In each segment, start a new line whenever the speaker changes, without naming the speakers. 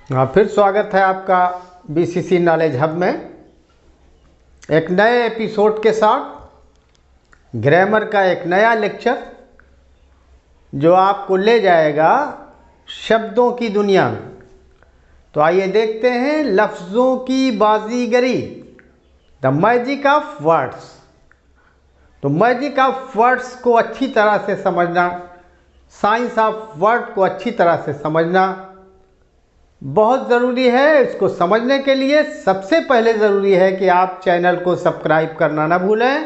हाँ, फिर स्वागत है आपका बीसीसी नॉलेज हब में एक नए एपिसोड के साथ। ग्रामर का एक नया लेक्चर जो आपको ले जाएगा शब्दों की दुनिया में। तो आइए देखते हैं लफ्ज़ों की बाजीगरी, द मैजिक ऑफ वर्ड्स। तो मैजिक ऑफ वर्ड्स को अच्छी तरह से समझना, साइंस ऑफ वर्ड को अच्छी तरह से समझना बहुत ज़रूरी है। इसको समझने के लिए सबसे पहले ज़रूरी है कि आप चैनल को सब्सक्राइब करना ना भूलें।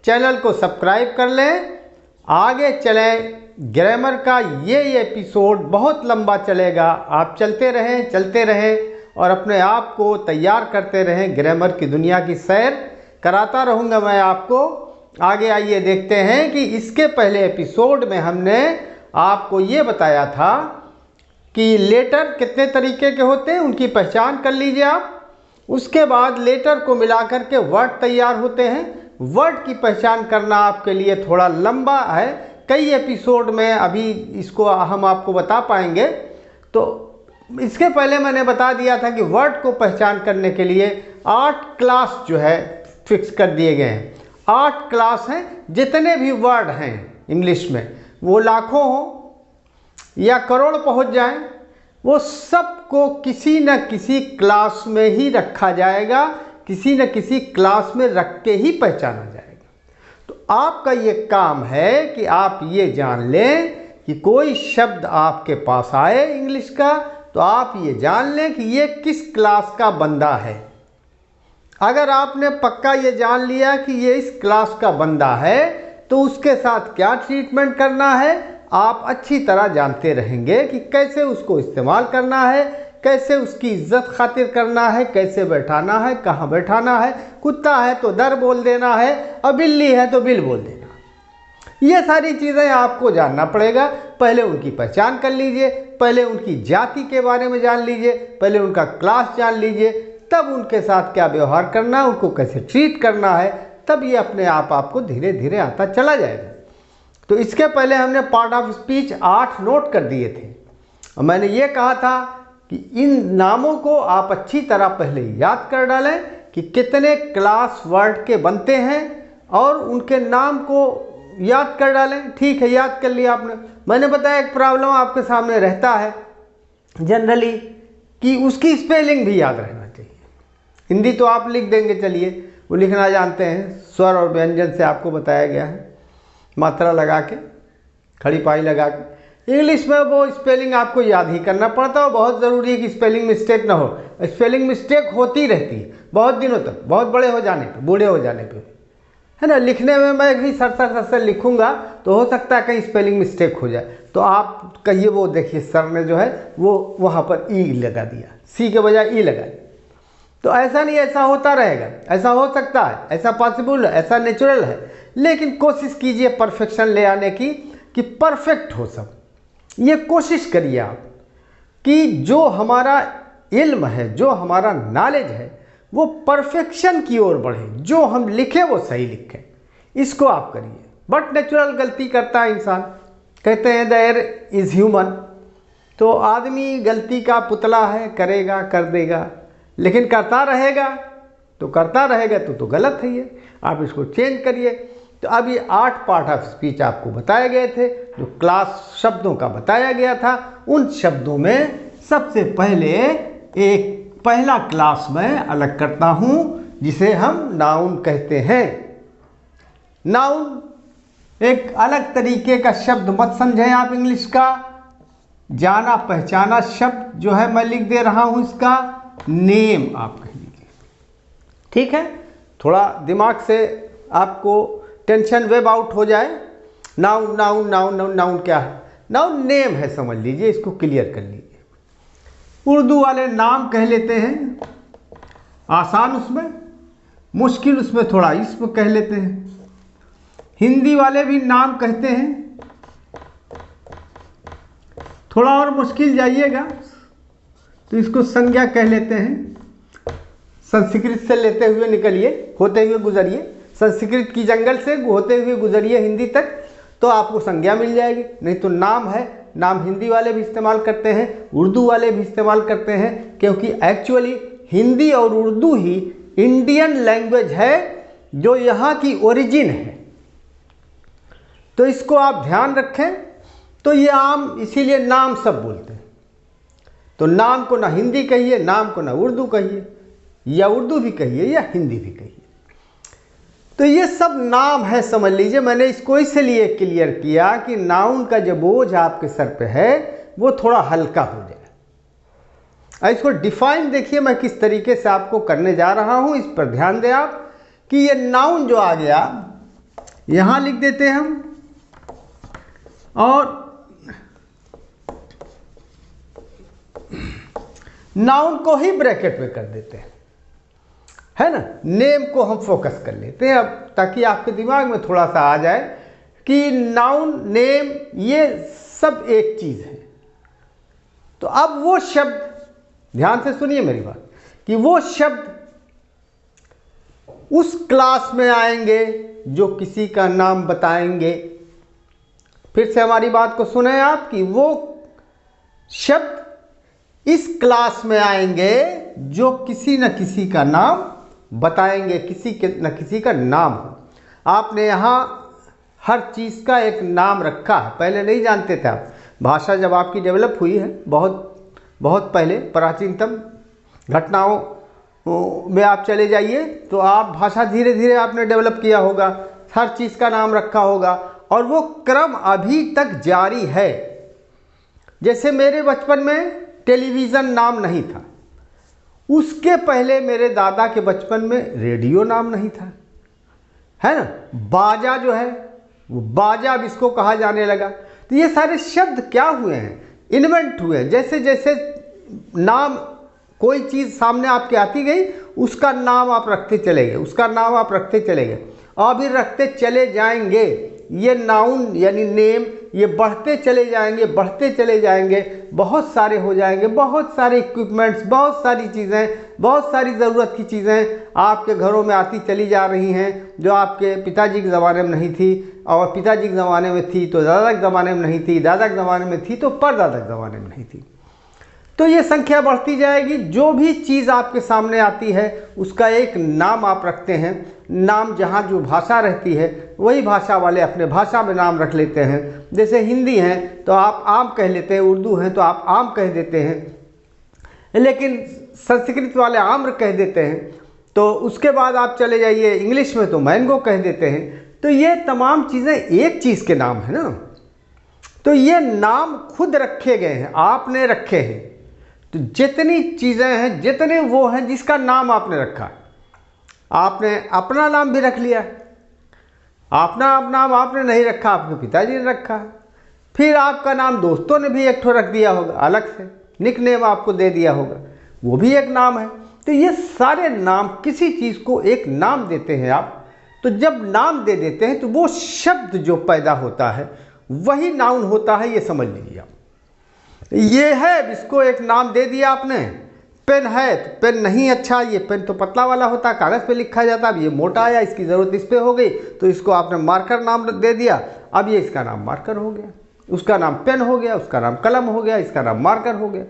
चैनल को सब्सक्राइब कर लें, आगे चलें। ग्रामर का ये एपिसोड बहुत लंबा चलेगा, आप चलते रहें और अपने आप को तैयार करते रहें। ग्रामर की दुनिया की सैर कराता रहूँगा मैं आपको। आगे आइए देखते हैं कि इसके पहले एपिसोड में हमने आपको ये बताया था कि लेटर कितने तरीके के होते हैं, उनकी पहचान कर लीजिए आप। उसके बाद लेटर को मिलाकर के वर्ड तैयार होते हैं। वर्ड की पहचान करना आपके लिए थोड़ा लंबा है, कई एपिसोड में अभी इसको हम आपको बता पाएंगे। तो इसके पहले मैंने बता दिया था कि वर्ड को पहचान करने के लिए 8 क्लास जो है फिक्स कर दिए गए हैं। 8 क्लास हैं। जितने भी वर्ड हैं इंग्लिश में, वो लाखों हों या करोड़ पहुंच जाएं, वो सबको किसी न किसी क्लास में ही रखा जाएगा, किसी न किसी क्लास में रख के ही पहचाना जाएगा। तो आपका ये काम है कि आप ये जान लें कि कोई शब्द आपके पास आए इंग्लिश का, तो आप ये जान लें कि ये किस क्लास का बंदा है। अगर आपने पक्का ये जान लिया कि ये इस क्लास का बंदा है, तो उसके साथ क्या ट्रीटमेंट करना है आप अच्छी तरह जानते रहेंगे कि कैसे उसको इस्तेमाल करना है, कैसे उसकी इज्जत खातिर करना है, कैसे बैठाना है, कहाँ बैठाना है। कुत्ता है तो दर बोल देना है, और बिल्ली है तो बिल बोल देना। ये सारी चीज़ें आपको जानना पड़ेगा। पहले उनकी पहचान कर लीजिए, पहले उनकी जाति के बारे में जान लीजिए, पहले उनका क्लास जान लीजिए, तब उनके साथ क्या व्यवहार करना है, उनको कैसे ट्रीट करना है, तब ये अपने आप आपको धीरे धीरे आता चला जाएगा। तो इसके पहले हमने पार्ट ऑफ स्पीच 8 नोट कर दिए थे और मैंने ये कहा था कि इन नामों को आप अच्छी तरह पहले याद कर डालें कि कितने क्लास वर्ड के बनते हैं और उनके नाम को याद कर डालें। ठीक है, याद कर लिया आपने। मैंने बताया एक प्रॉब्लम आपके सामने रहता है जनरली कि उसकी स्पेलिंग भी याद रहना चाहिए। हिंदी तो आप लिख देंगे, चलिए वो लिखना जानते हैं, स्वर और व्यंजन से आपको बताया गया है, मात्रा लगा के, खड़ी पाई लगा के। इंग्लिश में वो स्पेलिंग आपको याद ही करना पड़ता है। बहुत ज़रूरी है कि स्पेलिंग मिस्टेक ना हो। स्पेलिंग मिस्टेक होती रहती है बहुत दिनों तक, बहुत बड़े हो जाने पे, बूढ़े हो जाने पे, है ना। लिखने में मैं भी सर लिखूंगा तो हो सकता है कहीं स्पेलिंग मिस्टेक हो जाए, तो आप कहिए वो देखिए सर ने जो है वो वहाँ पर ई लगा दिया, सी के बजाय ई लगा दिया। तो ऐसा नहीं, ऐसा होता रहेगा, ऐसा हो सकता है, ऐसा पॉसिबल है, ऐसा नेचुरल है। लेकिन कोशिश कीजिए परफेक्शन ले आने की, कि परफेक्ट हो सब। ये कोशिश करिए आप कि जो हमारा इल्म है, जो हमारा नॉलेज है, वो परफेक्शन की ओर बढ़े। जो हम लिखें वो सही लिखें, इसको आप करिए। बट नेचुरल गलती करता है इंसान, कहते हैं देयर इज़ ह्यूमन। तो आदमी गलती का पुतला है, करेगा कर देगा, लेकिन करता रहेगा तो गलत है ये। आप इसको चेंज करिए। तो अब ये 8 पार्ट ऑफ स्पीच आपको बताए गए थे, जो क्लास शब्दों का बताया गया था। उन शब्दों में सबसे पहले एक पहला क्लास मैं अलग करता हूं, जिसे हम नाउन कहते हैं। नाउन एक अलग तरीके का शब्द मत समझें आप इंग्लिश का। जाना पहचाना शब्द जो है मैं लिख दे रहा हूं, इसका नेम आप कह लीजिए। ठीक है, थोड़ा दिमाग से आपको टेंशन वेब आउट हो जाए। Noun noun noun noun noun क्या है? नाउन नेम है, समझ लीजिए, इसको क्लियर कर लीजिए। उर्दू वाले नाम कह लेते हैं, आसान उसमें, मुश्किल उसमें थोड़ा इसमें कह लेते हैं। हिंदी वाले भी नाम कहते हैं, थोड़ा और मुश्किल जाइएगा तो इसको संज्ञा कह लेते हैं। संस्कृत से लेते हुए निकलिए, होते हुए गुजरिए, संस्कृत की जंगल से होते हुए गुजरिए हिंदी तक, तो आपको संज्ञा मिल जाएगी। नहीं तो नाम है, नाम हिंदी वाले भी इस्तेमाल करते हैं, उर्दू वाले भी इस्तेमाल करते हैं, क्योंकि एक्चुअली हिंदी और उर्दू ही इंडियन लैंग्वेज है जो यहाँ की ओरिजिन है। तो इसको आप ध्यान रखें। तो ये आम इसीलिए नाम सब बोलते हैं। तो नाम को ना हिंदी कहिए, नाम को ना उर्दू कहिए, या उर्दू भी कहिए या हिंदी भी कहिए। तो ये सब नाम है, समझ लीजिए। मैंने इसको इसलिए क्लियर किया कि नाउन का जो बोझ आपके सर पे है वो थोड़ा हल्का हो जाए। इसको डिफाइन देखिए मैं किस तरीके से आपको करने जा रहा हूं, इस पर ध्यान दें आप कि ये नाउन जो आ गया यहां लिख देते हैं हम, और नाउन को ही ब्रैकेट में कर देते हैं, है ना। नेम को हम फोकस कर लेते हैं अब, ताकि आपके दिमाग में थोड़ा सा आ जाए कि नाउन नेम ये सब एक चीज है। तो अब वो शब्द, ध्यान से सुनिए मेरी बात, कि वो शब्द उस क्लास में आएंगे जो किसी का नाम बताएंगे। फिर से हमारी बात को सुने आप, कि वो शब्द इस क्लास में आएंगे जो किसी न किसी का नाम बताएंगे, किसी के न किसी का नाम हो। आपने यहाँ हर चीज़ का एक नाम रखा है, पहले नहीं जानते थे आप। भाषा जब आपकी डेवलप हुई है बहुत बहुत पहले, प्राचीनतम घटनाओं में आप चले जाइए तो आप भाषा धीरे धीरे आपने डेवलप किया होगा, हर चीज़ का नाम रखा होगा, और वो क्रम अभी तक जारी है। जैसे मेरे बचपन में टेलीविज़न नाम नहीं था, उसके पहले मेरे दादा के बचपन में रेडियो नाम नहीं था, है ना। बाजा जो है वो बाजा अब इसको कहा जाने लगा। तो ये सारे शब्द क्या हुए हैं, इन्वेंट हुए हैं। जैसे जैसे नाम, कोई चीज़ सामने आपके आती गई उसका नाम आप रखते चले गए, उसका नाम आप रखते चले गए, और भी रखते चले जाएंगे। ये नाउन यानी नेम ये बढ़ते चले जाएंगे, बढ़ते चले जाएंगे, बहुत सारे हो जाएंगे, बहुत सारे इक्विपमेंट्स, बहुत सारी चीज़ें, बहुत सारी ज़रूरत की चीज़ें आपके घरों में आती चली जा रही हैं, जो आपके पिताजी के ज़माने में नहीं थी, और पिताजी के ज़माने में थी तो दादा के ज़माने में नहीं थी, दादा के ज़माने में थी तो परदादा के ज़माने में नहीं थी। तो ये संख्या बढ़ती जाएगी। जो भी चीज़ आपके सामने आती है उसका एक नाम आप रखते हैं। नाम जहाँ जो भाषा रहती है वही भाषा वाले अपने भाषा में नाम रख लेते हैं। जैसे हिंदी हैं तो आप आम कह लेते हैं, उर्दू हैं तो आप आम कह देते हैं, लेकिन संस्कृत वाले आम्र कह देते हैं। तो उसके बाद आप चले जाइए इंग्लिश में तो मैंगो कह देते हैं। तो ये तमाम चीज़ें एक चीज़ के नाम है ना। तो ये नाम खुद रखे गए हैं, आपने रखे हैं। तो जितनी चीज़ें हैं, जितने वो हैं जिसका नाम आपने रखा, आपने अपना नाम भी रख लिया, अपना नाम आपने नहीं रखा, आपके पिताजी ने रखा, फिर आपका नाम दोस्तों ने भी एक ठो रख दिया होगा, अलग से निकनेम आपको दे दिया होगा, वो भी एक नाम है। तो ये सारे नाम, किसी चीज़ को एक नाम देते हैं आप। तो जब नाम दे देते हैं तो वो शब्द जो पैदा होता है वही नाउन होता है, ये समझ लीजिए आप। ये है, इसको एक नाम दे दिया आपने। पेन है तो पेन नहीं अच्छा, ये पेन तो पतला वाला होता, कागज़ पे लिखा जाता, अब ये मोटा आया, इसकी ज़रूरत इस पे हो गई तो इसको आपने मार्कर नाम दे दिया, अब ये इसका नाम मार्कर हो गया, उसका नाम पेन हो गया, उसका नाम कलम हो गया, इसका नाम मार्कर हो गया।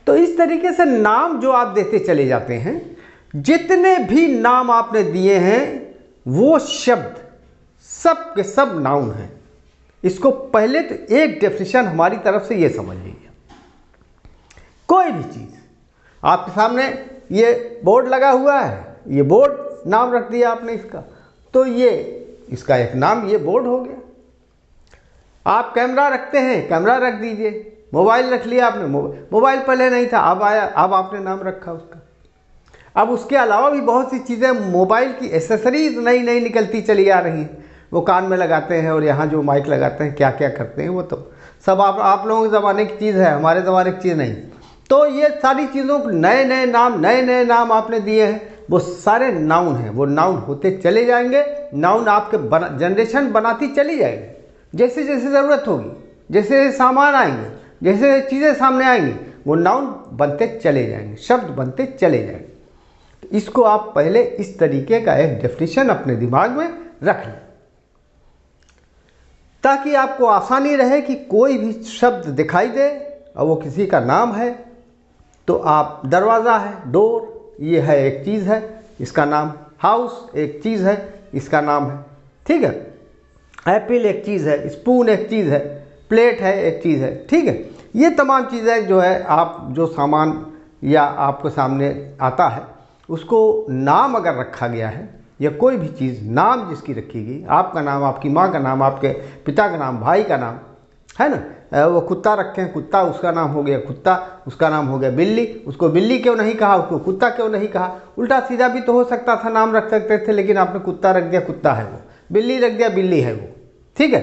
तो इस तरीके से नाम जो आप देते चले जाते हैं, जितने भी नाम आपने दिए हैं वो शब्द सब के सब नाउन हैं। इसको पहले तो एक डेफिनेशन हमारी तरफ से ये समझ लीजिए। कोई भी चीज़ आपके सामने, ये बोर्ड लगा हुआ है, ये बोर्ड नाम रख दिया आपने इसका, तो ये इसका एक नाम ये बोर्ड हो गया। आप कैमरा रखते हैं, कैमरा रख दीजिए। मोबाइल रख लिया आपने, मोबाइल पहले नहीं था, अब आया, अब आपने नाम रखा उसका। अब उसके अलावा भी बहुत सी चीज़ें, मोबाइल की एसेसरीज नई नई निकलती चली आ रही हैं, वो कान में लगाते हैं और यहाँ जो माइक लगाते हैं, क्या क्या करते हैं, वो तो सब आप लोगों के ज़माने की चीज़ है, हमारे ज़माने की चीज़ नहीं। तो ये सारी चीज़ों को नए नए नाम आपने दिए हैं, वो सारे नाउन हैं, वो नाउन होते चले जाएंगे। नाउन आपके जनरेशन बनाती चली जाएगी, जैसे जैसे ज़रूरत होगी, जैसे सामान आएंगे, जैसे चीज़ें सामने आएंगी, वो नाउन बनते चले जाएंगे, शब्द बनते चले जाएंगे। तो इसको आप पहले इस तरीके का एक डेफिनेशन अपने दिमाग में रख लें। ताकि आपको आसानी रहे कि कोई भी शब्द दिखाई दे और वो किसी का नाम है तो आप दरवाज़ा है, डोर, ये है एक चीज़ है, इसका नाम, हाउस एक चीज़ है, इसका नाम है, ठीक है, एप्पल एक चीज़ है, स्पून एक चीज़ है, प्लेट है एक चीज़ है, ठीक है। ये तमाम चीज़ें जो है आप जो सामान या आपके सामने आता है उसको नाम अगर रखा गया है या कोई भी चीज़ नाम जिसकी रखी गई, आपका नाम, आपकी माँ का नाम, आपके पिता का नाम, भाई का नाम, है ना, वो कुत्ता रखे हैं, कुत्ता उसका नाम हो गया कुत्ता, उसका नाम हो गया बिल्ली, उसको बिल्ली क्यों नहीं कहा, उसको कुत्ता क्यों नहीं कहा, उल्टा सीधा भी तो हो सकता था, नाम रख सकते थे, लेकिन आपने कुत्ता रख दिया, कुत्ता है वो, बिल्ली रख दिया, बिल्ली है वो, ठीक है।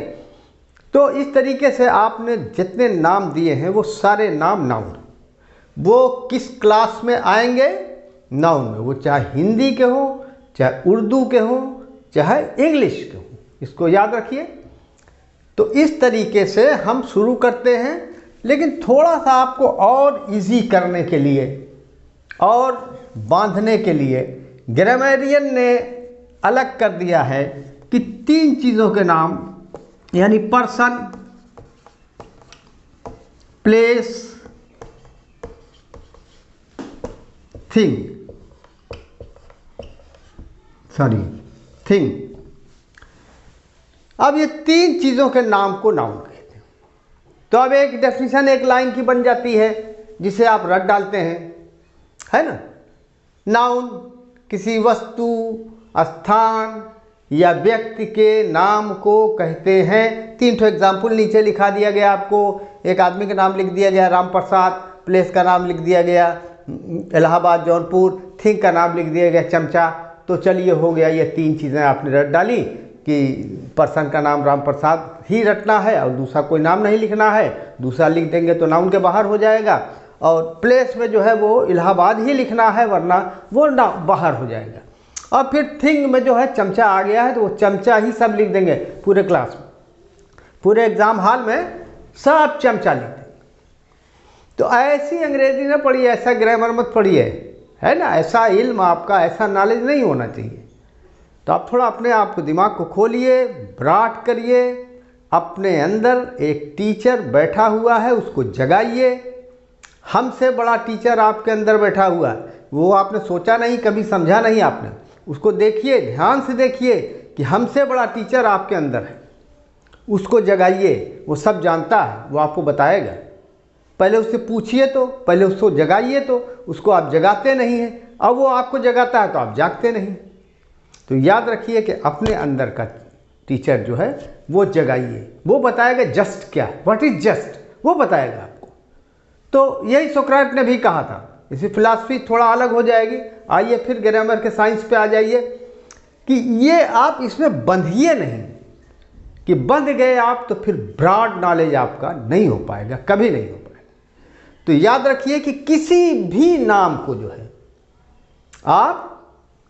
तो इस तरीके से आपने जितने नाम दिए हैं वो सारे नाम नाउन, वो किस क्लास में आएंगे, नाउन में, वो चाहे हिंदी के हो, चाहे उर्दू के हो, चाहे इंग्लिश के हो, इसको याद रखिए। तो इस तरीके से हम शुरू करते हैं, लेकिन थोड़ा सा आपको और इजी करने के लिए और बांधने के लिए ग्रामेरियन ने अलग कर दिया है कि 3 चीज़ों के नाम, यानी पर्सन, प्लेस, थिंग। अब ये 3 चीज़ों के नाम को नाउन कहते हैं। तो अब एक डेफिनेशन एक लाइन की बन जाती है जिसे आप रट डालते हैं, है ना। नाउन किसी वस्तु, स्थान या व्यक्ति के नाम को कहते हैं। 3 एग्जाम्पल नीचे लिखा दिया गया आपको। एक आदमी का नाम लिख दिया गया राम प्रसाद, प्लेस का नाम लिख दिया गया इलाहाबाद जौनपुर, थिंग का नाम लिख दिया गया चमचा। तो चलिए हो गया, ये 3 चीज़ें आपने रट डाली कि पर्सन का नाम राम प्रसाद ही रटना है और दूसरा कोई नाम नहीं लिखना है, दूसरा लिख देंगे तो नाउन के बाहर हो जाएगा, और प्लेस में जो है वो इलाहाबाद ही लिखना है वरना वो नाम बाहर हो जाएगा। और फिर थिंग में जो है चमचा आ गया है तो वो चमचा ही सब लिख देंगे पूरे क्लास में, पूरे एग्ज़ाम हॉल में सब चमचा लिख देंगे। तो ऐसी अंग्रेजी ना पढ़िए, ऐसा ग्रामर मत पढ़िए, है ना, ऐसा इल्म आपका, ऐसा नॉलेज नहीं होना चाहिए। तो आप थोड़ा अपने आप को, दिमाग को खोलिए, ब्राट करिए, अपने अंदर एक टीचर बैठा हुआ है उसको जगाइए। हमसे बड़ा टीचर आपके अंदर बैठा हुआ है, वो आपने सोचा नहीं, कभी समझा नहीं आपने, उसको देखिए, ध्यान से देखिए कि हमसे बड़ा टीचर आपके अंदर है, उसको जगाइए। वो सब जानता है, वो आपको बताएगा। पहले उससे पूछिए, तो पहले उसको जगाइए, तो उसको आप जगाते नहीं हैं। अब वो आपको जगाता है तो आप जागते नहीं। तो याद रखिए कि अपने अंदर का टीचर जो है वो जगाइए, वो बताएगा जस्ट क्या, व्हाट इज जस्ट, वो बताएगा आपको। तो यही सोक्रेटिस ने भी कहा था। इसी फिलॉसफी थोड़ा अलग हो जाएगी। आइए फिर ग्रामर के साइंस पे आ जाइए कि ये आप इसमें बंधिए नहीं, कि बंध गए आप तो फिर ब्रॉड नॉलेज आपका नहीं हो पाएगा, कभी नहीं हो पाएगा। तो याद रखिए कि किसी भी नाम को जो है आप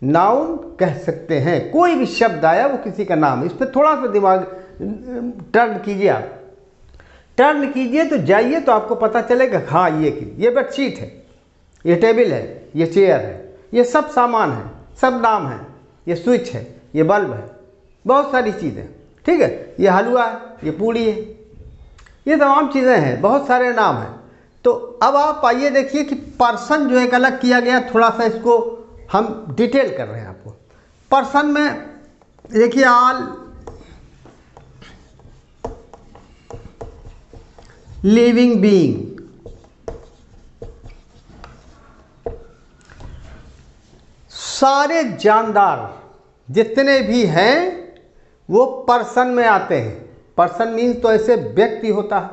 नाउन कह सकते हैं। कोई भी शब्द आया वो किसी का नाम है। इस पर थोड़ा सा दिमाग टर्न कीजिए, आप टर्न कीजिए तो जाइए, तो आपको पता चलेगा हाँ ये बेडशीट है, ये टेबल है, ये चेयर है, ये सब सामान है, सब नाम है, ये स्विच है, ये बल्ब है, बहुत सारी चीज़ें, ठीक है, ये हलवा है, ये पूड़ी है, ये तमाम चीज़ें हैं, बहुत सारे नाम हैं। तो अब आप आइए देखिए कि पर्सन जो एक अलग किया गया, थोड़ा सा इसको हम डिटेल कर रहे हैं आपको। पर्सन में देखिए ऑल लिविंग बीइंग, सारे जानदार जितने भी हैं वो पर्सन में आते हैं। पर्सन मीन्स तो ऐसे व्यक्ति होता है,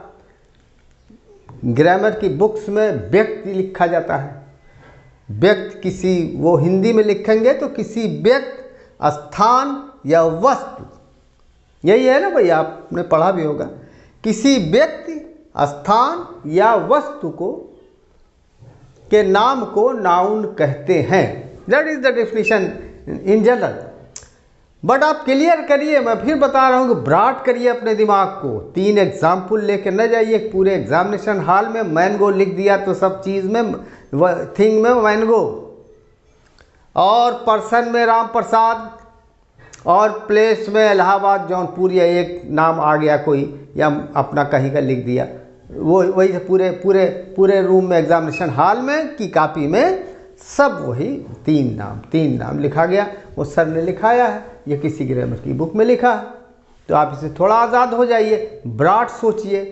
ग्रामर की बुक्स में व्यक्ति लिखा जाता है। व्यक्ति किसी, वो हिंदी में लिखेंगे तो किसी व्यक्ति, स्थान या वस्तु, यही है ना भाई, आपने पढ़ा भी होगा। किसी व्यक्ति, स्थान या वस्तु को के नाम को नाउन कहते हैं। That is the definition in general. But आप क्लियर करिए, मैं फिर बता रहा हूँ कि ब्रॉड करिए अपने दिमाग को। 3 एग्जाम्पल लेके न जाइए पूरे एग्जामिनेशन हॉल में। मैंगो लिख दिया तो सब चीज़ में, थिंग में मैंगो, और पर्सन में राम प्रसाद, और प्लेस में इलाहाबाद जौनपुर या एक नाम आ गया कोई, या अपना कहीं का लिख दिया, वो वही से पूरे पूरे पूरे रूम में एग्जामिनेशन हॉल में की कॉपी में सब वही 3 नाम लिखा गया। वो सर ने लिखाया है, ये किसी ग्रामर की बुक में लिखा है। तो आप इसे थोड़ा आज़ाद हो जाइए, ब्रॉड सोचिए,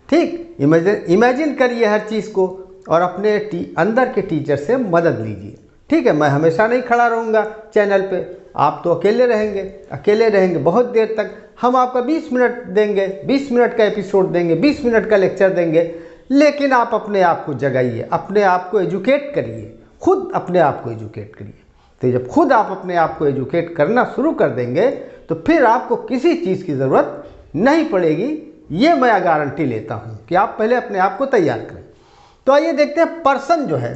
ठीक, इमेजिन करिए हर चीज़ को, और अपने अंदर के टीचर से मदद लीजिए। ठीक है, मैं हमेशा नहीं खड़ा रहूँगा चैनल पे, आप तो अकेले रहेंगे बहुत देर तक। हम आपका 20 मिनट देंगे, 20 मिनट का एपिसोड देंगे, 20 मिनट का लेक्चर देंगे, लेकिन आप अपने आप को जगाइए, अपने आप को एजुकेट करिए, खुद अपने आप को एजुकेट करिए। तो जब खुद आप अपने आप को एजुकेट करना शुरू कर देंगे तो फिर आपको किसी चीज़ की ज़रूरत नहीं पड़ेगी। ये मैं गारंटी लेता हूँ कि आप पहले अपने आप को तैयार करें। तो आइए देखते हैं, पर्सन जो है,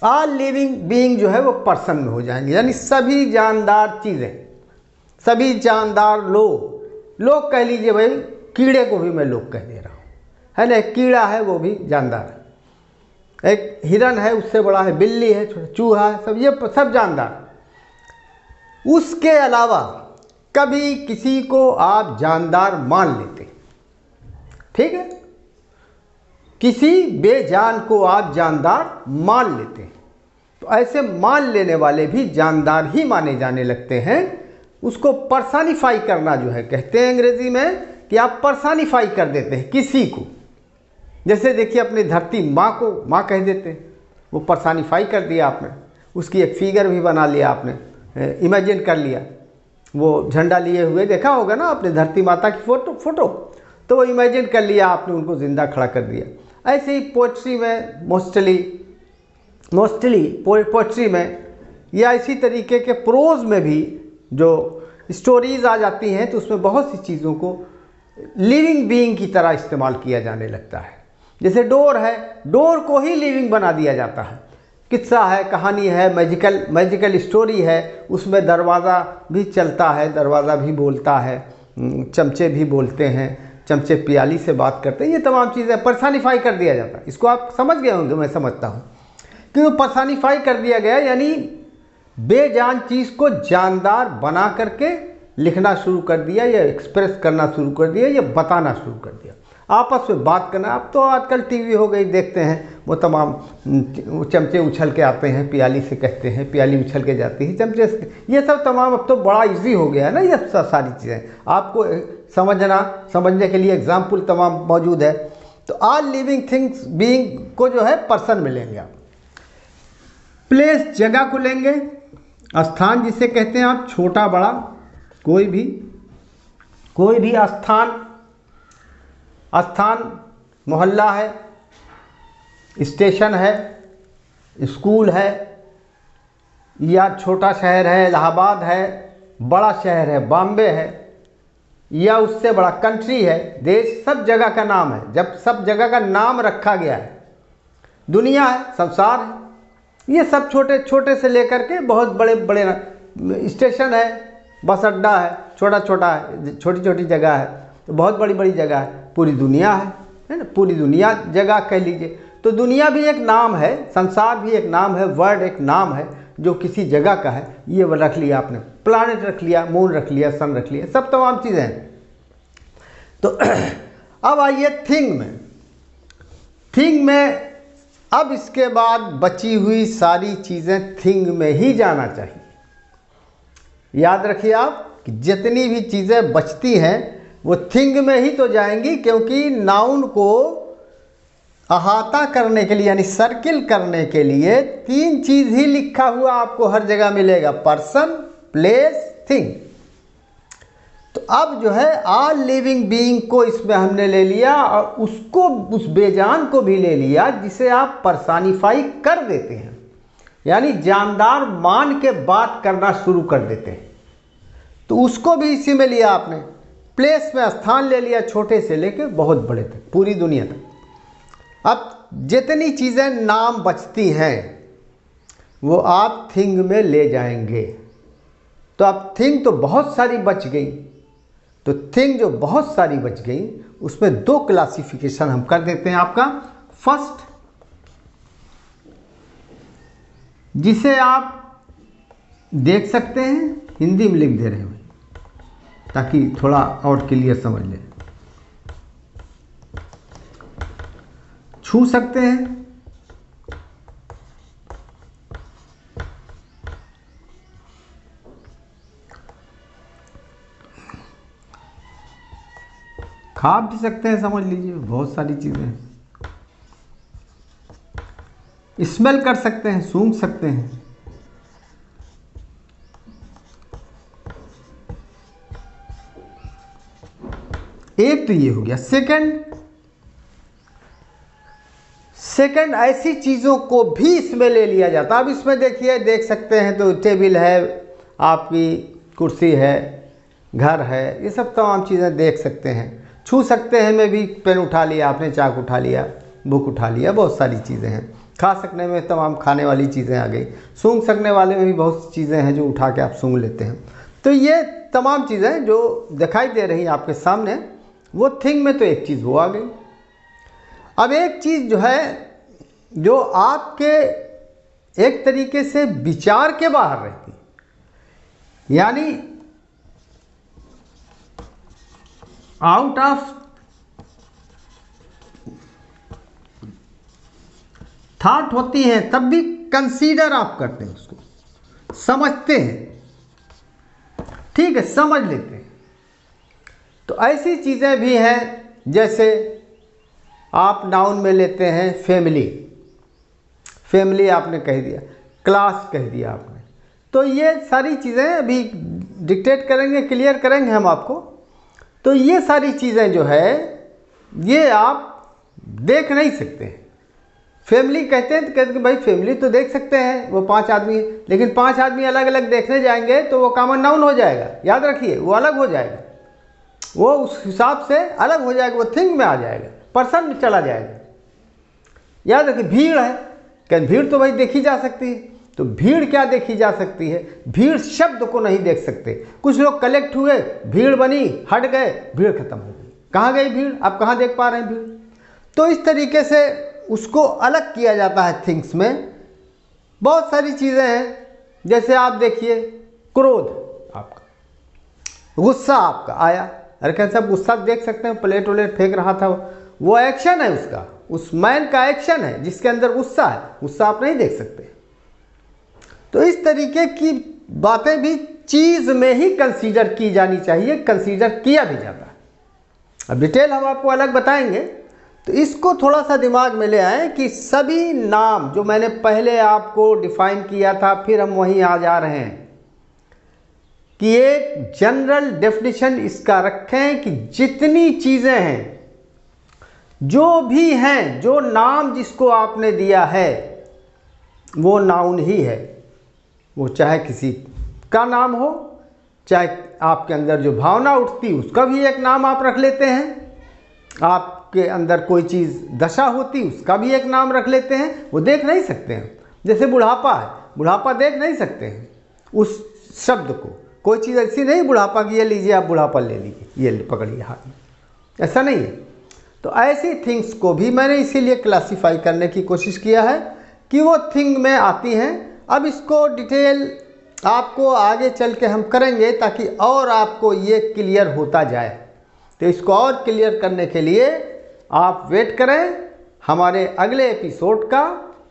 ऑल लिविंग बीइंग जो है वो पर्सन में हो जाएंगे, यानी सभी जानदार चीज़ें, सभी जानदार लोग कह लीजिए भाई, कीड़े को भी मैं लोग कह दे रहा हूँ, है ना। एक कीड़ा है वो भी जानदार है, एक हिरन है उससे बड़ा है, बिल्ली है, छोटा चूहा है, सब ये सब जानदार। उसके अलावा कभी किसी को आप जानदार मान लेते, ठीक है, किसी बेजान को आप जानदार मान लेते हैं, तो ऐसे मान लेने वाले भी जानदार ही माने जाने लगते हैं। उसको पर्सनिफाई करना जो है, कहते हैं अंग्रेजी में कि आप पर्सनिफाई कर देते हैं किसी को। जैसे देखिए, अपनी धरती माँ को माँ कह देते हैं, वो पर्सनिफाई कर दिया आपने, उसकी एक फिगर भी बना लिया आपने, इमेजिन कर लिया। वो झंडा लिए हुए देखा होगा ना आपने, धरती माता की फोटो, तो वो इमेजिन कर लिया आपने, उनको जिंदा खड़ा कर दिया। ऐसे ही पोइट्री में मोस्टली पोइट्री में या इसी तरीके के प्रोज में भी जो स्टोरीज आ जाती हैं, तो उसमें बहुत सी चीज़ों को लिविंग बीइंग की तरह इस्तेमाल किया जाने लगता है। जैसे डोर है, डोर को ही लिविंग बना दिया जाता है। किस्सा है, कहानी है, मैजिकल स्टोरी है, उसमें दरवाज़ा भी चलता है, दरवाज़ा भी बोलता है, चमचे भी बोलते हैं, चमचे प्याली से बात करते हैं, ये तमाम चीज़ें पर्सनिफाई कर दिया जाता है। इसको आप समझ गए होंगे, मैं समझता हूँ कि वो पर्सनिफाई कर दिया गया, यानी बेजान चीज़ को जानदार बना करके लिखना शुरू कर दिया, या एक्सप्रेस करना शुरू कर दिया, या बताना शुरू कर दिया, आपस में बात करना। अब तो आजकल टीवी हो गई, देखते हैं वो तमाम चमचे उछल के आते हैं, प्याली से कहते हैं, प्याली उछल के जाती है, चमचे से, ये सब तमाम अब तो बड़ा इजी हो गया है ना। ये सारी चीज़ें आपको समझने के लिए एग्जाम्पल तमाम मौजूद है। तो ऑल लिविंग थिंग्स बीइंग को जो है पर्सन मिलेंगे आप। प्लेस जगह को लेंगे, स्थान जिसे कहते हैं आप, छोटा बड़ा कोई भी स्थान मोहल्ला है, स्टेशन है, स्कूल है, या छोटा शहर है इलाहाबाद है, बड़ा शहर है बॉम्बे है, या उससे बड़ा कंट्री है, देश, सब जगह का नाम है। जब सब जगह का नाम रखा गया है, दुनिया है, संसार है, ये सब छोटे छोटे से लेकर के बहुत बड़े बड़े स्टेशन है, बस अड्डा है, छोटा छोटा है, छोटी छोटी जगह है, तो बहुत बड़ी बड़ी जगह है, पूरी दुनिया है ना, पूरी दुनिया जगह कह लीजिए। तो दुनिया भी एक नाम है, संसार भी एक नाम है, वर्ल्ड एक नाम है जो किसी जगह का है। ये वो रख लिया आपने, प्लानेट रख लिया, मून रख लिया, सन रख लिया, सब तमाम चीज़ें हैं। तो अब आइए थिंग में अब इसके बाद बची हुई सारी चीज़ें थिंग में ही जाना चाहिए। याद रखिए आप कि जितनी भी चीज़ें बचती हैं वो थिंग में ही तो जाएंगी, क्योंकि नाउन को अहाता करने के लिए, यानी सर्किल करने के लिए 3 चीज़ ही लिखा हुआ आपको हर जगह मिलेगा, पर्सन, प्लेस, थिंग। तो अब जो है ऑल लिविंग बीइंग को इसमें हमने ले लिया, और उसको, उस बेजान को भी ले लिया जिसे आप पर्सनिफाई कर देते हैं, यानी जानदार मान के बात करना शुरू कर देते हैं। तो उसको भी इसी में लिया आपने। प्लेस में स्थान ले लिया, छोटे से लेके बहुत बड़े तक, पूरी दुनिया तक। अब जितनी चीज़ें नाम बचती हैं वो आप थिंग में ले जाएंगे। तो अब थिंग तो बहुत सारी बच गई, तो थिंग जो बहुत सारी बच गई उसमें 2 क्लासिफिकेशन हम कर देते हैं आपका। फर्स्ट, जिसे आप देख सकते हैं हिंदी में लिख दे रहे हैं ताकि थोड़ा और क्लियर समझ लें। छू सकते हैं, खा भी सकते हैं, समझ लीजिए बहुत सारी चीज़ें हैं। स्मेल कर सकते हैं, सूंघ सकते हैं। एक तो ये हो गया। सेकंड ऐसी चीज़ों को भी इसमें ले लिया जाता है। अब इसमें देखिए, देख सकते हैं तो टेबल है, आपकी कुर्सी है, घर है, ये सब तमाम चीज़ें देख सकते हैं। छू सकते हैं में भी पेन उठा लिया आपने, चाक उठा लिया, बुक उठा लिया, बहुत सारी चीज़ें हैं। खा सकने में तमाम खाने वाली चीज़ें आ गई। सूंघ सकने वाले में भी बहुत चीज़ें हैं जो उठा के आप सूंघ लेते हैं। तो ये तमाम चीज़ें जो दिखाई दे रही हैं आपके सामने, वो थिंग में तो एक चीज़ वो आ गई। अब एक चीज़ जो है जो आपके एक तरीके से विचार के बाहर रहती, यानी आउट ऑफ थॉट होती है, तब भी कंसीडर आप करते हैं, उसको समझते हैं, ठीक है, समझ लेते हैं। तो ऐसी चीज़ें भी हैं, जैसे आप नाउन में लेते हैं फैमिली, फैमिली आपने कह दिया, क्लास कह दिया आपने। तो ये सारी चीज़ें अभी डिक्टेट करेंगे, क्लियर करेंगे हम आपको। तो ये सारी चीज़ें जो है ये आप देख नहीं सकते हैं। फैमिली कहते हैं तो कहते हैं भाई फैमिली तो देख सकते हैं, वो 5 आदमी है, लेकिन 5 आदमी अलग अलग देखने जाएंगे तो वो कॉमन नाउन हो जाएगा, याद रखिए, वो अलग हो जाएगा, वो उस हिसाब से अलग हो जाएगा, वो थिंग में आ जाएगा, पर्सन में चला जाएगा। याद रखिए, भीड़ है, क्या भीड़ तो भाई देखी जा सकती है, तो भीड़ क्या देखी जा सकती है, भीड़ शब्द को नहीं देख सकते। कुछ लोग कलेक्ट हुए, भीड़ बनी, हट गए, भीड़ खत्म हो गई, कहाँ गई भीड़, आप कहाँ देख पा रहे हैं भीड़। तो इस तरीके से उसको अलग किया जाता है थिंग्स में। बहुत सारी चीज़ें हैं, जैसे आप देखिए क्रोध आपका, गुस्सा आपका आया, अरे कैसे आप गुस्सा देख सकते हैं, प्लेट व्लेट फेंक रहा था, वो एक्शन है उसका, उस मैन का एक्शन है जिसके अंदर गुस्सा है, गुस्सा आप नहीं देख सकते। तो इस तरीके की बातें भी चीज़ में ही कंसीडर की जानी चाहिए, कंसीडर किया भी जाता है। अब डिटेल हम आपको अलग बताएंगे, तो इसको थोड़ा सा दिमाग में ले आए कि सभी नाम जो मैंने पहले आपको डिफाइन किया था, फिर हम वहीं आ जा रहे हैं कि एक जनरल डेफिनेशन इसका रखें कि जितनी चीज़ें हैं, जो भी हैं, जो नाम जिसको आपने दिया है वो नाउन ही है। वो चाहे किसी का नाम हो, चाहे आपके अंदर जो भावना उठती उसका भी एक नाम आप रख लेते हैं, आपके अंदर कोई चीज़ दशा होती उसका भी एक नाम रख लेते हैं। वो देख नहीं सकते हैं, जैसे बुढ़ापा है, बुढ़ापा देख नहीं सकते हैं उस शब्द को, कोई चीज़ ऐसी नहीं बुढ़ापा की ये लीजिए आप बुढ़ापा ले लीजिए, ये पकड़िए हाथ में, ऐसा नहीं है। तो ऐसी थिंग्स को भी मैंने इसीलिए क्लासीफाई करने की कोशिश किया है कि वो थिंग में आती हैं। अब इसको डिटेल आपको आगे चल के हम करेंगे ताकि और आपको ये क्लियर होता जाए। तो इसको और क्लियर करने के लिए आप वेट करें हमारे अगले एपिसोड का।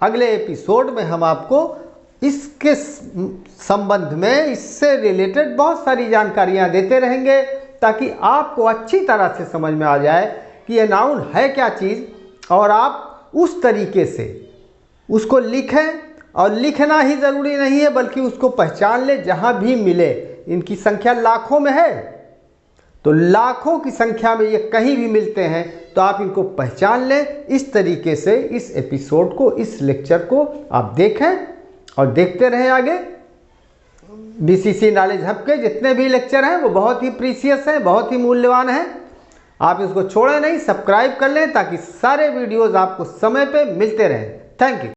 अगले एपिसोड में हम आपको इसके संबंध में, इससे रिलेटेड बहुत सारी जानकारियां देते रहेंगे ताकि आपको अच्छी तरह से समझ में आ जाए कि ये नाउन है क्या चीज़, और आप उस तरीके से उसको लिखें। और लिखना ही ज़रूरी नहीं है बल्कि उसको पहचान ले जहाँ भी मिले। इनकी संख्या लाखों में है, तो लाखों की संख्या में ये कहीं भी मिलते हैं, तो आप इनको पहचान लें। इस तरीके से इस एपिसोड को, इस लेक्चर को आप देखें और देखते रहें आगे। बीसीसी नॉलेज हब के जितने भी लेक्चर हैं वो बहुत ही प्रीसियस हैं, बहुत ही मूल्यवान हैं। आप इसको छोड़ें नहीं, सब्सक्राइब कर लें ताकि सारे वीडियोज़ आपको समय पे मिलते रहें। Thank you.